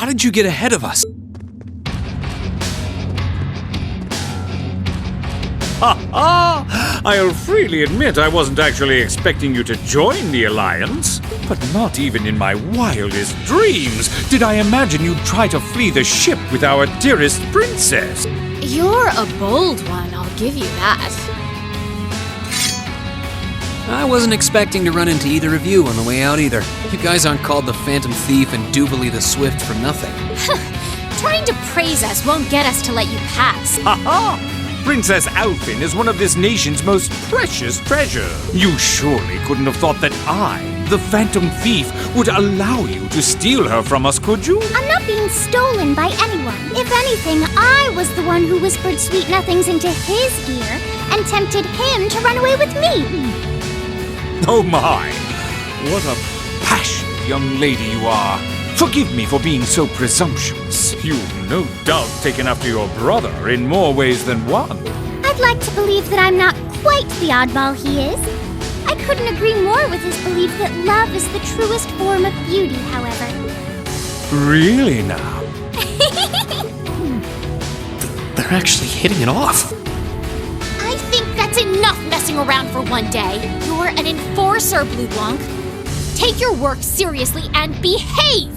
How did you get ahead of us? I'll freely admit I wasn't actually expecting you to join the Alliance. But not even in my wildest dreams did I imagine you'd try to flee the ship with our dearest princess. You're a bold one, I'll give you that. I wasn't expecting to run into either of you on the way out either. You guys aren't called the Phantom Thief and Duvalie the Swift for nothing. Trying to praise us won't get us to let you pass. Ha! Princess Alphin is one of this nation's most precious treasures. You surely couldn't have thought that I, the Phantom Thief, would allow you to steal her from us, could you? I'm not being stolen by anyone. If anything, I was the one who whispered sweet nothings into his ear and tempted him to run away with me. Oh my! What a passionate young lady you are. Forgive me for being so presumptuous. You've no doubt taken after your brother in more ways than one. I'd like to believe that I'm not quite the oddball he is. I couldn't agree more with his belief that love is the truest form of beauty, however. Really now? They're actually hitting it off. I think that's enough messing around for one day. You're an enforcer, Blue Blanc. Take your work seriously and behave!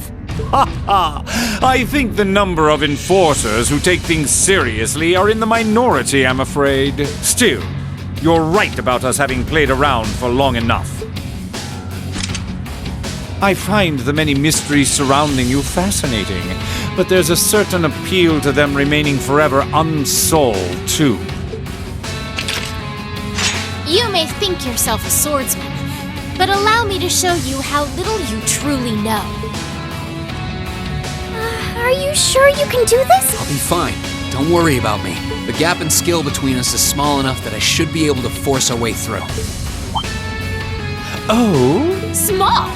I think the number of enforcers who take things seriously are in the minority, I'm afraid. Still, you're right about us having played around for long enough. I find the many mysteries surrounding you fascinating, but there's a certain appeal to them remaining forever unsolved, too. You may think yourself a swordsman, but allow me to show you how little you truly know. Are you sure you can do this? I'll be fine. Don't worry about me. The gap in skill between us is small enough that I should be able to force our way through. Oh? Small?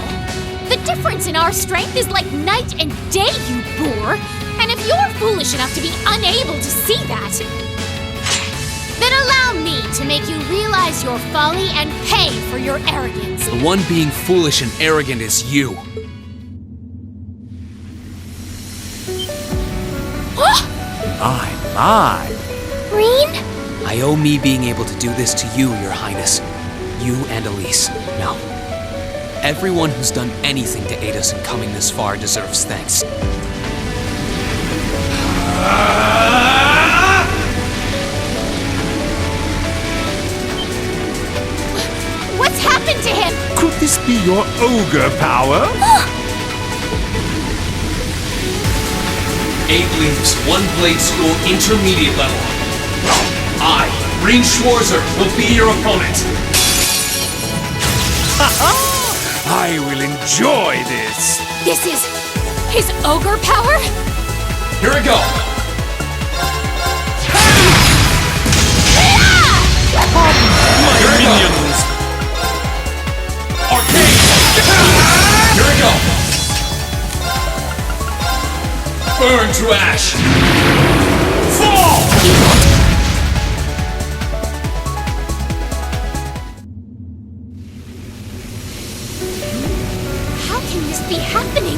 The difference in our strength is like night and day, you boor! And if you're foolish enough to be unable to see that, then allow me to make you realize your folly and pay for your arrogance. The one being foolish and arrogant is you. My. Green? I owe me being able to do this to you, Your Highness. You and Elise. Now, everyone who's done anything to aid us in coming this far deserves thanks. What's happened to him? Could this be your ogre power? 8 leaves, 1 blade school, intermediate level. I, Green Schwarzer, will be your opponent. I will enjoy this. This is his ogre power? Here we go. My minions. Arcade! Here we go. Burn to ash! Fall! How can this be happening?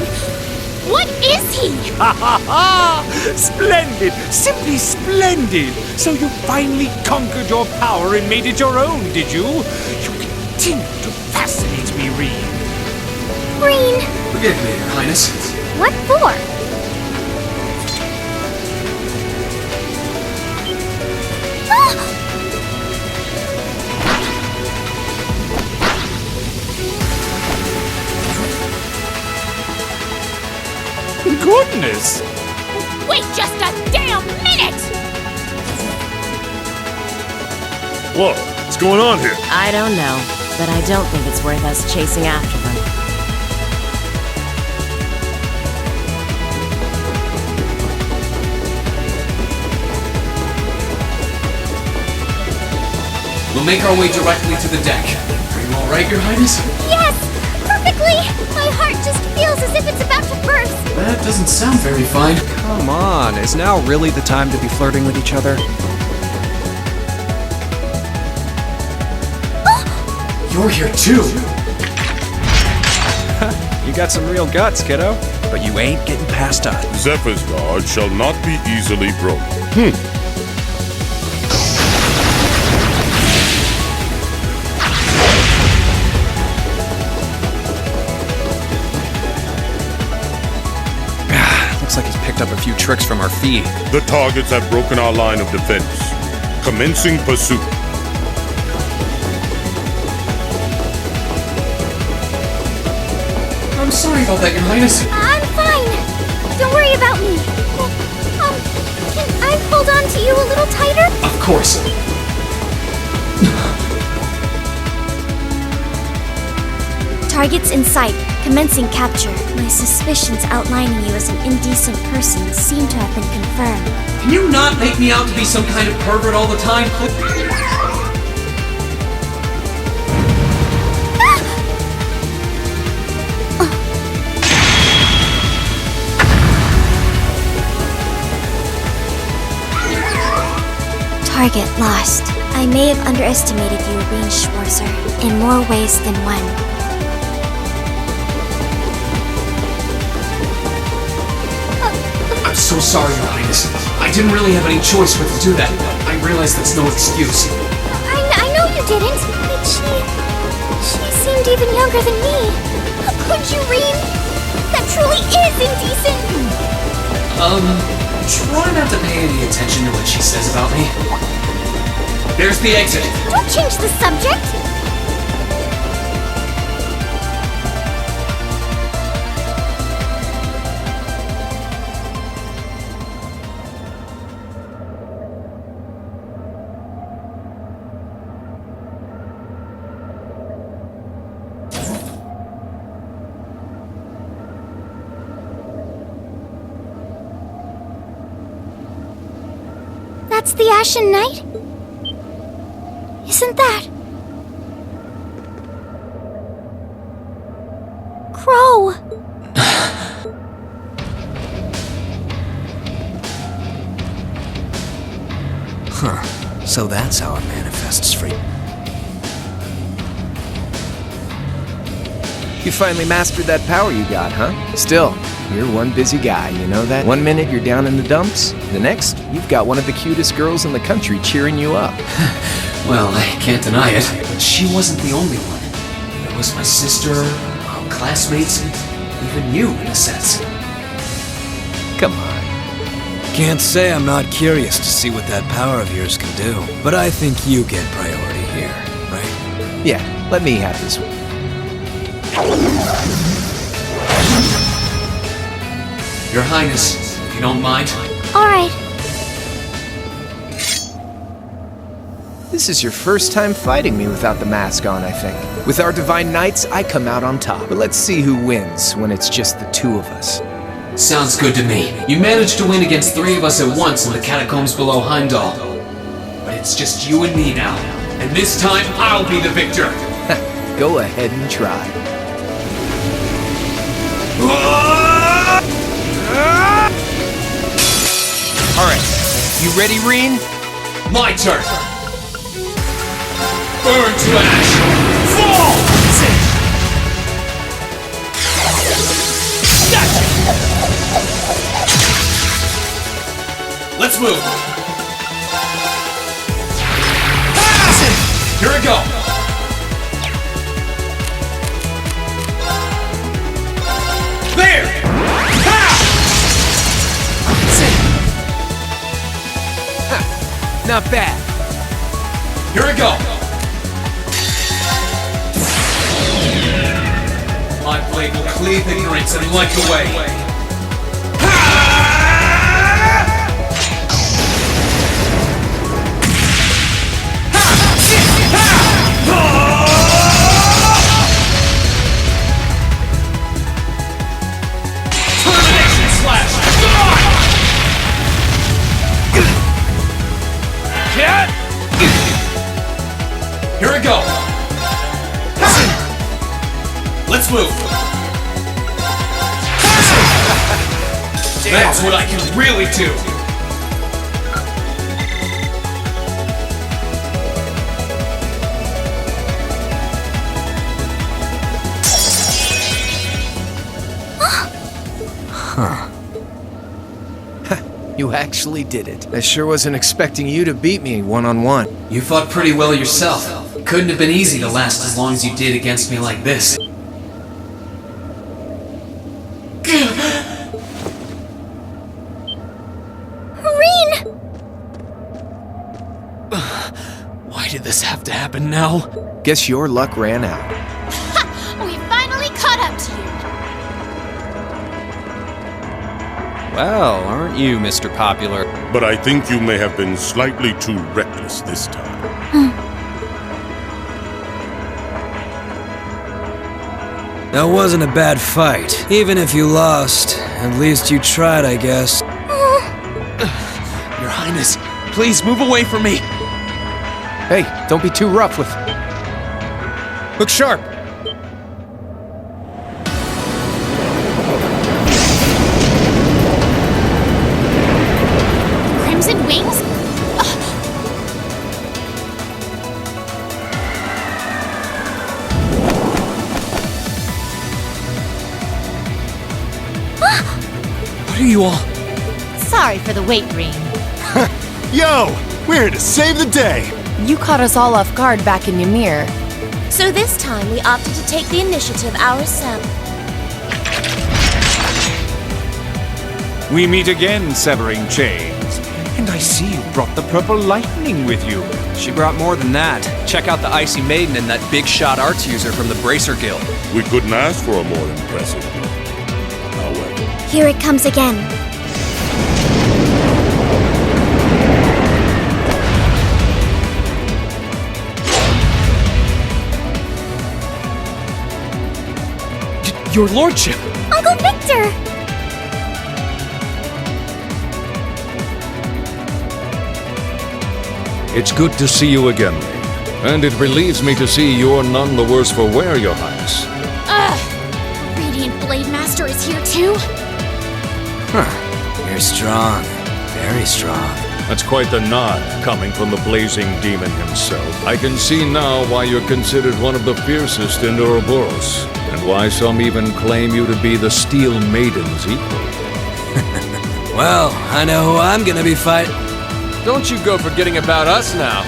What is he? Ha ha ha! Splendid! Simply splendid! So you finally conquered your power and made it your own, did you? You continue to fascinate me, Reed. Green! Forgive me, Your Highness. What for? Goodness! Wait just a damn minute! Whoa, what's going on here? I don't know, but I don't think it's worth us chasing after them. We'll make our way directly to the deck. Are you all right, Your Highness? Yes! Perfectly! My heart just feels as if it's about to burst! That doesn't sound very fine. Come on, is now really the time to be flirting with each other? You're here too! You got some real guts, kiddo. but you ain't getting past us. Zephyr's guard shall not be easily broken. Looks like he's picked up a few tricks from our feed. The targets have broken our line of defense. Commencing pursuit. I'm sorry about that, Your Highness. I'm fine. Don't worry about me. Can I hold on to you a little tighter? Of course. Targets in sight. Commencing capture. My suspicions outlining you as an indecent person seem to have been confirmed. Can you not make me out to be some kind of pervert all the time? Target lost. I may have underestimated you, Reen Schwarzer, in more ways than one. I'm so sorry, Your Highness. I didn't really have any choice but to do that. I realize that's no excuse. I know you didn't, but she seemed even younger than me. Could you, Reen? That truly is indecent! Try not to pay any attention to what she says about me. There's the exit. Don't change the subject! That's the Ashen Knight? Isn't that... Crow? Huh. So that's how it manifests for you. You finally mastered that power you got, huh? Still, you're one busy guy, you know that? One minute you're down in the dumps, the next, you've got one of the cutest girls in the country cheering you up. Well, I can't deny it, but she wasn't the only one. There was my sister, our classmates, and even you, in a sense. Come on. Can't say I'm not curious to see what that power of yours can do, but I think you get priority here, right? Yeah, let me have this one. Your Highness, if you don't mind. Alright. This is your first time fighting me without the mask on, I think. With our Divine Knights, I come out on top. But let's see who wins when it's just the two of us. Sounds good to me. You managed to win against 3 of us at once in the catacombs below Heimdall. But it's just you and me now. And this time, I'll be the victor. Go ahead and try. Alright, you ready, Reen? My turn. Burn to ash. Fall! Gotcha! Let's move. Here we go. There! Not bad. Here we go. My blade will cleave ignorance and light the way. Termination slash! Here we go. Let's move. That's what I can really do. You actually did it. I sure wasn't expecting you to beat me one-on-one. You fought pretty well yourself. Couldn't have been easy to last as long as you did against me like this. Reen! Why did this have to happen now? Guess your luck ran out. We finally caught up to you. Well, aren't you, Mr. Popular? But I think you may have been slightly too reckless this time. That wasn't a bad fight. Even if you lost, at least you tried, I guess. Your Highness, please move away from me. Hey, don't be too rough with... Look sharp! Crimson wings? What are you all? Sorry for the wait, Reen. Yo! We're here to save the day! You caught us all off guard back in Ymir. So this time we opted to take the initiative ourselves. We meet again, severing chains. And I see you brought the purple lightning with you. She brought more than that. Check out the Icy Maiden and that big shot arts user from the Bracer Guild. We couldn't ask for a more impressive. However, Here it comes again. Your lordship! Uncle Victor! It's good to see you again, Reen. And it relieves me to see you're none the worse for wear, Your Highness. Ugh! Radiant Blade Master is here too? You're strong. Very strong. That's quite the nod, coming from the blazing demon himself. I can see now why you're considered one of the fiercest in Ouroboros, and why some even claim you to be the Steel Maiden's equal. Well, I know who I'm gonna be fighting. Don't you go forgetting about us now.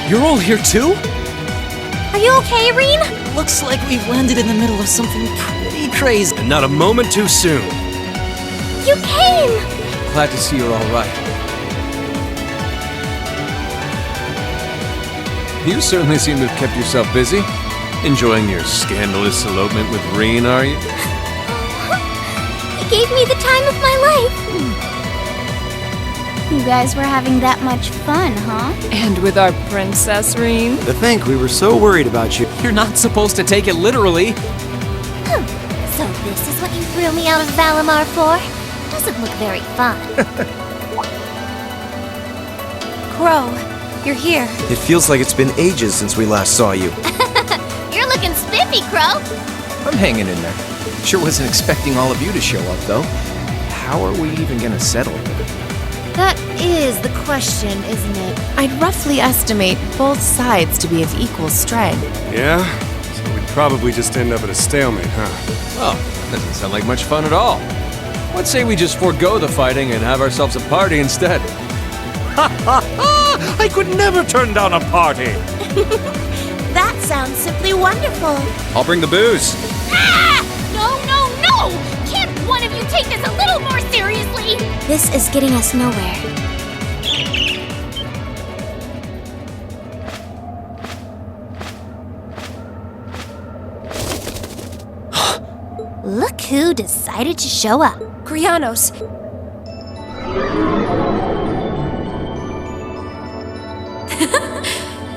You're all here too? Are you okay, Reen? Looks like we've landed in the middle of something pretty crazy. And not a moment too soon. You came! Glad to see you're all right. You certainly seem to have kept yourself busy. Enjoying your scandalous elopement with Reen, are you? He gave me the time of my life. You guys were having that much fun, huh? And with our princess, Reen? To think we were so worried about you. You're not supposed to take it literally. So this is what you threw me out of Valimar for? Doesn't look very fun. Crow, you're here. It feels like it's been ages since we last saw you. You're looking spiffy, Crow. I'm hanging in there. Sure wasn't expecting all of you to show up, though. How are we even gonna settle it? That is the question, isn't it? I'd roughly estimate both sides to be of equal strength. Yeah? So we'd probably just end up at a stalemate, huh? Oh, that doesn't sound like much fun at all. Let's say we just forego the fighting and have ourselves a party instead. Ha ha ha! I could never turn down a party! That sounds simply wonderful. I'll bring the booze. Ah! No, no, no! Can't one of you take this a little more seriously? This is getting us nowhere. Look who decided to show up. Krianos,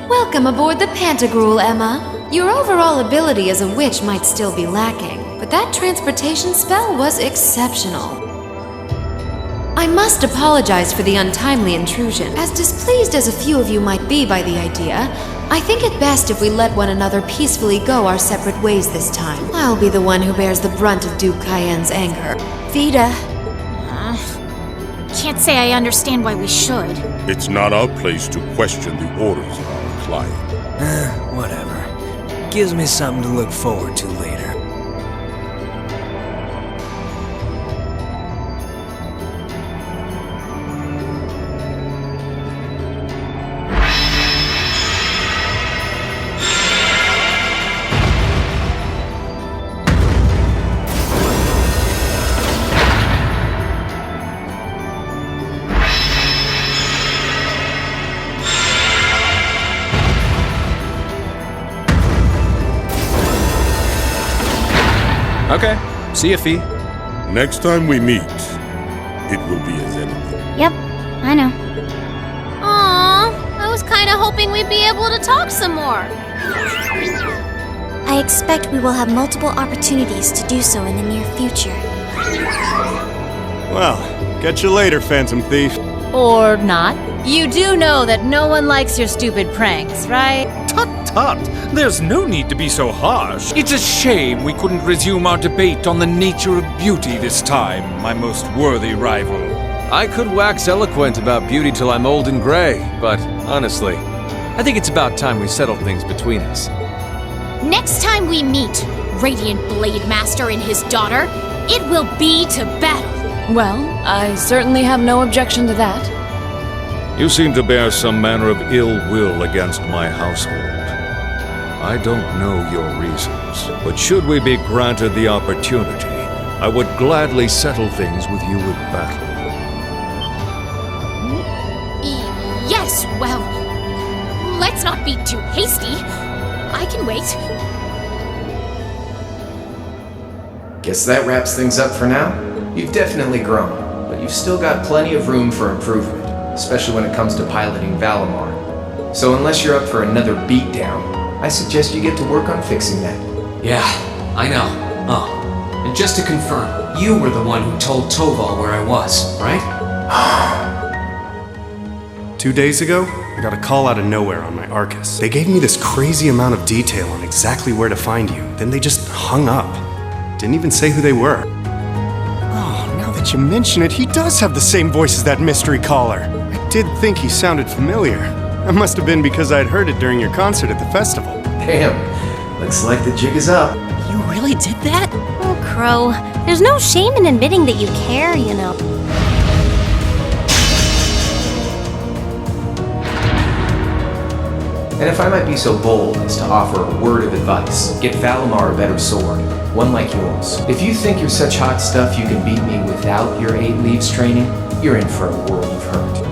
Welcome aboard the Pantagruel, Emma. Your overall ability as a witch might still be lacking, but that transportation spell was exceptional. I must apologize for the untimely intrusion. As displeased as a few of you might be by the idea, I think it best if we let one another peacefully go our separate ways this time. I'll be the one who bears the brunt of Duke Cayenne's anger. Vita. Can't say I understand why we should. it's not our place to question the orders of our client. Whatever. Gives me something to look forward to later. Okay. See ya, Fee. Next time we meet, it will be as enemy. Yep, I know. Aww, I was kind of hoping we'd be able to talk some more. I expect we will have multiple opportunities to do so in the near future. Well, catch you later, Phantom Thief. Or not. You do know that no one likes your stupid pranks, right? Tut tut! There's no need to be so harsh. It's a shame we couldn't resume our debate on the nature of beauty this time, my most worthy rival. I could wax eloquent about beauty till I'm old and gray, but honestly, I think it's about time we settled things between us. Next time we meet Radiant Blade Master and his daughter, it will be to battle. Well, I certainly have no objection to that. You seem to bear some manner of ill will against my household. I don't know your reasons, but should we be granted the opportunity, I would gladly settle things with you in battle. Yes, well, let's not be too hasty. I can wait. Guess that wraps things up for now. You've definitely grown, but you've still got plenty of room for improvement, especially when it comes to piloting Valimar. So unless you're up for another beatdown, I suggest you get to work on fixing that. Yeah, I know. Oh, and just to confirm, you were the one who told Toval where I was, right? 2 days ago, I got a call out of nowhere on my Arcus. They gave me this crazy amount of detail on exactly where to find you, then they just hung up. Didn't even say who they were. Oh, now that you mention it, he does have the same voice as that mystery caller. I did think he sounded familiar. That must have been because I'd heard it during your concert at the festival. Damn, looks like the jig is up. You really did that? Oh, Crow, there's no shame in admitting that you care, you know. And if I might be so bold as to offer a word of advice, get Valimar a better sword, one like yours. If you think you're such hot stuff you can beat me without your 8 Leaves training, you're in for a world of hurt.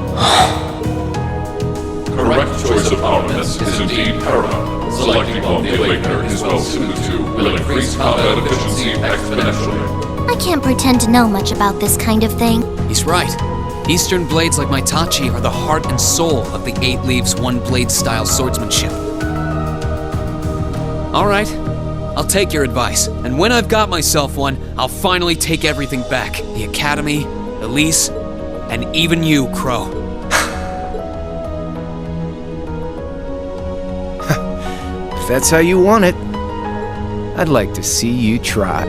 Correct choice of armaments is indeed paramount. Selecting one the Awakener is well suited to will increase combat efficiency exponentially. I can't pretend to know much about this kind of thing. He's right. Eastern blades like my Tachi are the heart and soul of the 8 Leaves 1 blade style swordsmanship. Alright, I'll take your advice, and when I've got myself one, I'll finally take everything back. The Academy, Elise, and even you, Crow. If that's how you want it, I'd like to see you try.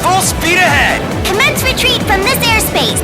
Full speed ahead! Commence retreat from this airspace.